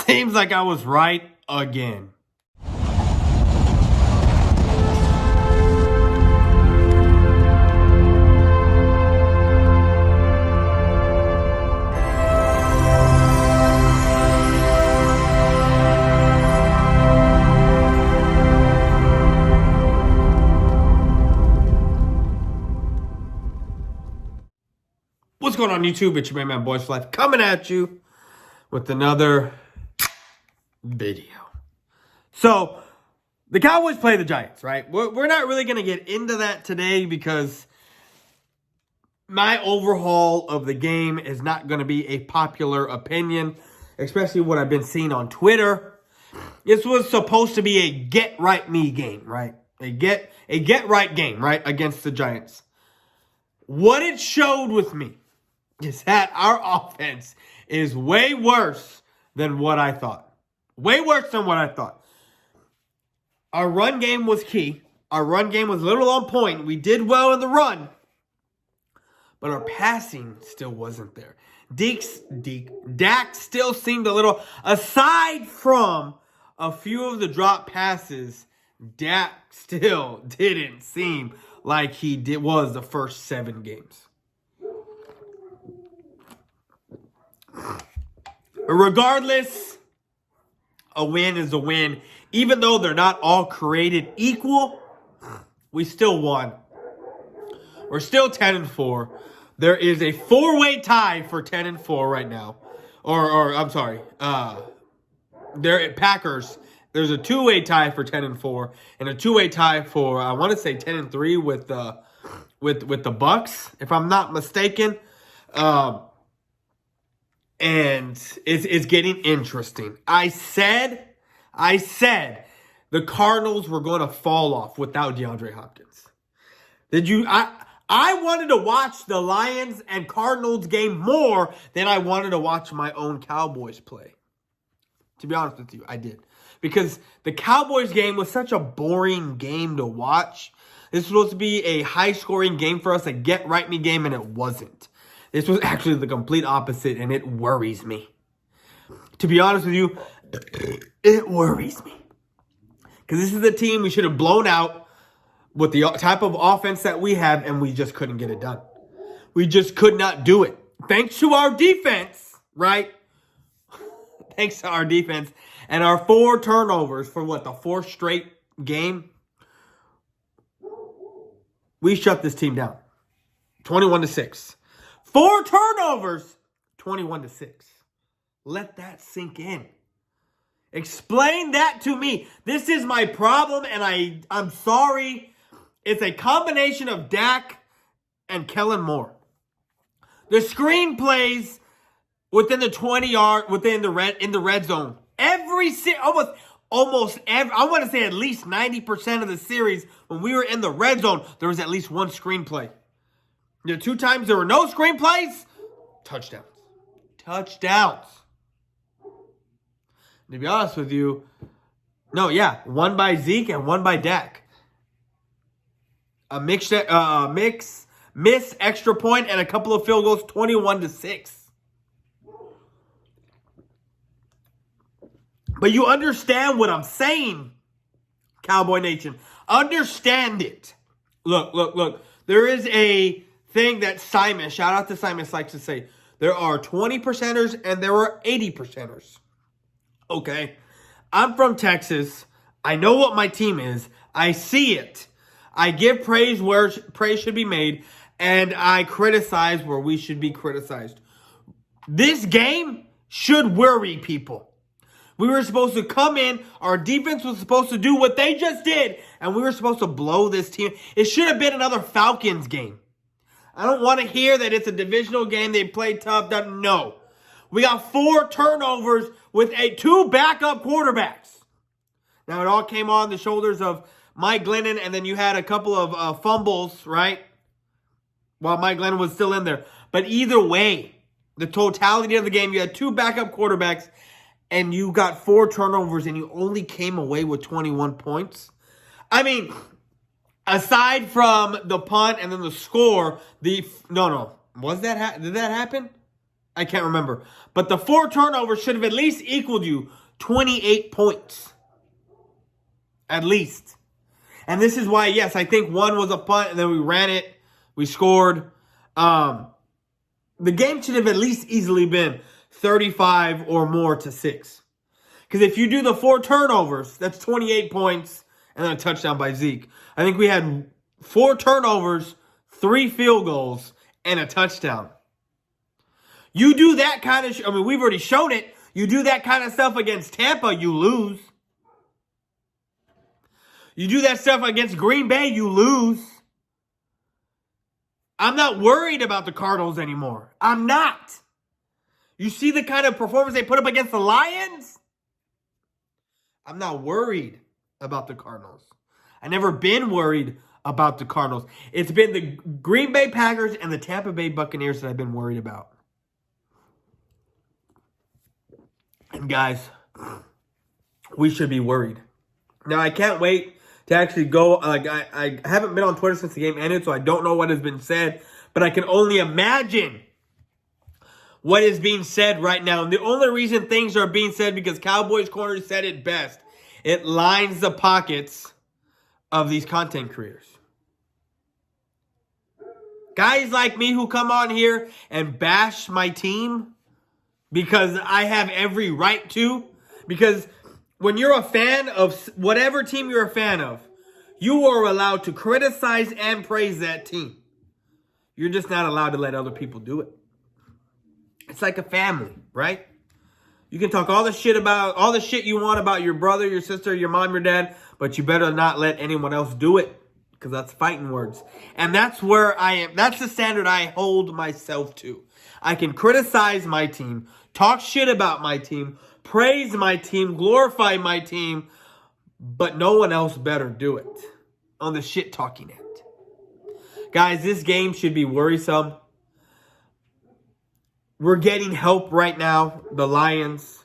Seems like I was right again. What's going on YouTube? It's your main man, Boys for Life, coming at you with another video. So, the Cowboys play the Giants, right? We're not really going to get into that today because my overhaul of the game is not going to be a popular opinion, especially what I've been seeing on Twitter. This was supposed to be a get-right-me game, right? A get-right game, right, against the Giants. What it showed with me is that our offense is way worse than what I thought. Way worse than what I thought. Our run game was key. Our run game was a little on point. We did well in the run. But our passing still wasn't there. Dak still seemed a little, aside from a few of the drop passes, Dak still didn't seem like he was the first 7 games. Regardless, a win is a win. Even though they're not all created equal, we still won. We're still 10-4. There is a 4-way tie for 10-4 right now. I'm sorry. Packers. There's a 2-way tie for 10-4 and a 2-way tie for I want to say 10-3 with the Bucks, if I'm not mistaken. And it's getting interesting. I said the Cardinals were going to fall off without DeAndre Hopkins. Did you? I wanted to watch the Lions and Cardinals game more than I wanted to watch my own Cowboys play. To be honest with you, I did. Because the Cowboys game was such a boring game to watch. This was supposed to be a high-scoring game for us, a get-right-me game, and it wasn't. This was actually the complete opposite, and it worries me. To be honest with you, it worries me. Because this is the team we should have blown out with the type of offense that we have, and we just couldn't get it done. We just could not do it. Thanks to our defense, right? Thanks to our defense. And our 4 turnovers for the 4th straight game. We shut this team down. 21-6. 4 turnovers, 21-6. Let that sink in. Explain that to me. This is my problem, and I'm sorry. It's a combination of Dak and Kellen Moore. The screenplays within the 20-yard, in the red zone. Almost every, I want to say at least 90% of the series, when we were in the red zone, there was at least one screenplay. The 2 times there were no screenplays, touchdowns. Touchdowns. To be honest with you, one by Zeke and one by Dak. A missed extra point and a couple of field goals, 21-6. But you understand what I'm saying, Cowboy Nation. Understand it. Look. There is a thing that Simon, shout out to Simon, likes to say. There are 20%ers and there are 80%ers. Okay? I'm from Texas. I know what my team is. I see it. I give praise where praise should be made. And I criticize where we should be criticized. This game should worry people. We were supposed to come in. Our defense was supposed to do what they just did. And we were supposed to blow this team. It should have been another Falcons game. I don't want to hear that it's a divisional game. They played tough. No. We got 4 turnovers with 2 backup quarterbacks. Now, it all came on the shoulders of Mike Glennon. And then you had a couple of fumbles, right? While Mike Glennon was still in there. But either way, the totality of the game, you had 2 backup quarterbacks. And you got 4 turnovers and you only came away with 21 points. I mean, aside from the punt and then the score, did that happen? I can't remember. But the 4 turnovers should have at least equaled you 28 points. At least. And this is why, yes, I think one was a punt, and then we ran it. We scored. The game should have at least easily been 35 or more to 6. Because if you do the 4 turnovers, that's 28 points, and then a touchdown by Zeke. I think we had 4 turnovers, 3 field goals, and a touchdown. You do that kind of, I mean, we've already shown it. You do that kind of stuff against Tampa, you lose. You do that stuff against Green Bay, you lose. I'm not worried about the Cardinals anymore. I'm not. You see the kind of performance they put up against the Lions? I'm not worried about the Cardinals. I've never been worried about the Cardinals. It's been the Green Bay Packers and the Tampa Bay Buccaneers that I've been worried about. And guys, we should be worried. Now, I can't wait to actually go. Like I haven't been on Twitter since the game ended, so I don't know what has been said. But I can only imagine what is being said right now. And the only reason things are being said because Cowboys Corner said it best. It lines the pockets of these content creators. Guys like me who come on here and bash my team because I have every right to. Because when you're a fan of whatever team you're a fan of, you are allowed to criticize and praise that team. You're just not allowed to let other people do it. It's like a family, right? You can talk all the shit you want about your brother, your sister, your mom, your dad, but you better not let anyone else do it because that's fighting words. And that's where I am. That's the standard I hold myself to. I can criticize my team, talk shit about my team, praise my team, glorify my team, but no one else better do it on the shit talking end. Guys, this game should be worrisome. We're getting help right now. The Lions.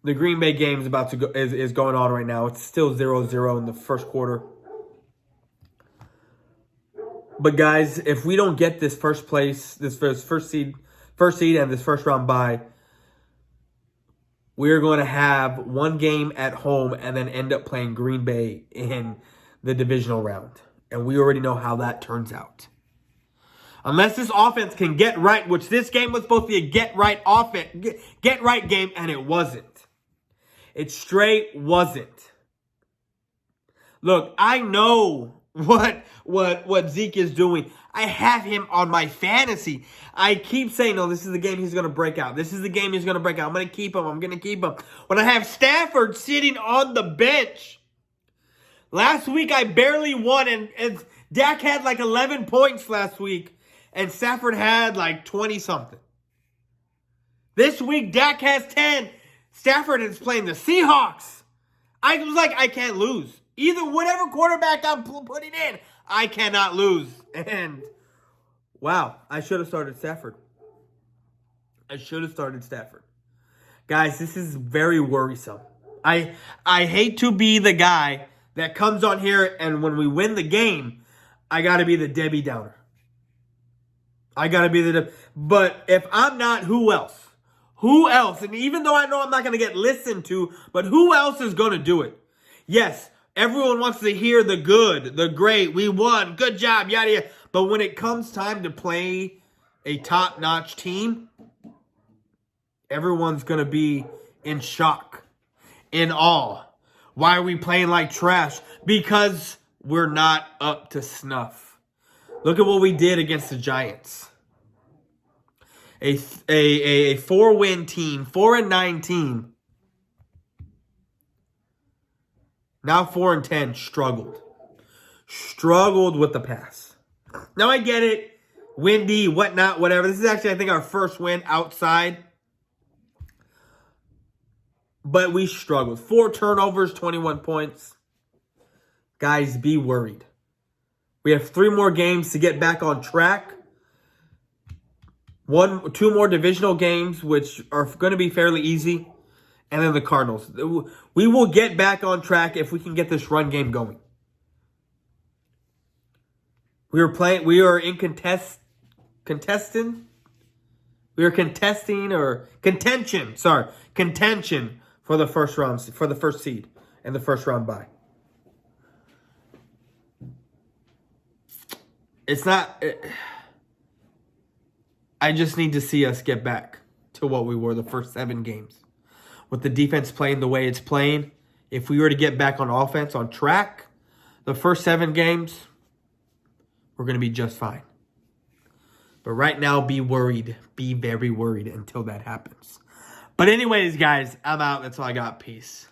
The Green Bay game is about to go is going on right now. It's still 0-0 in the first quarter. But guys, if we don't get this first place, this first seed and this first round bye, we're going to have one game at home and then end up playing Green Bay in the divisional round. And we already know how that turns out. Unless this offense can get right, which this game was supposed to be a get right game, and it wasn't. It straight wasn't. Look, I know what Zeke is doing. I have him on my fantasy. I keep saying, no, this is the game he's going to break out. This is the game he's going to break out. I'm going to keep him. I'm going to keep him. When I have Stafford sitting on the bench. Last week, I barely won, and Dak had like 11 points last week, and Stafford had like 20-something. This week, Dak has 10. Stafford is playing the Seahawks. I was like, I can't lose. Either whatever quarterback I'm putting in, I cannot lose. And, wow, I should have started Stafford. Guys, this is very worrisome. I hate to be the guy that comes on here and when we win the game, I got to be the Debbie Downer. But if I'm not, who else? Who else? And even though I know I'm not going to get listened to, but who else is going to do it? Yes, everyone wants to hear the good, the great, we won, good job, yada, yada. But when it comes time to play a top-notch team, everyone's going to be in shock, in awe. Why are we playing like trash? Because we're not up to snuff. Look at what we did against the Giants. A 4-win team, 4-9 team. Now 4-10, struggled with the pass. Now I get it, windy, whatnot, whatever. This is actually, I think, our first win outside. But we struggled. 4 turnovers, 21 points. Guys, be worried. We have 3 more games to get back on track. 2 more divisional games, which are going to be fairly easy. And then the Cardinals. We will get back on track if we can get this run game going. We are in contesting We were contention for the first round, for the first seed and the first round bye. It's not. I just need to see us get back to what we were the first 7 games. With the defense playing the way it's playing, if we were to get back on offense, on track, the first 7 games, we're going to be just fine. But right now, be worried. Be very worried until that happens. But anyways, guys, I'm out. That's all I got. Peace.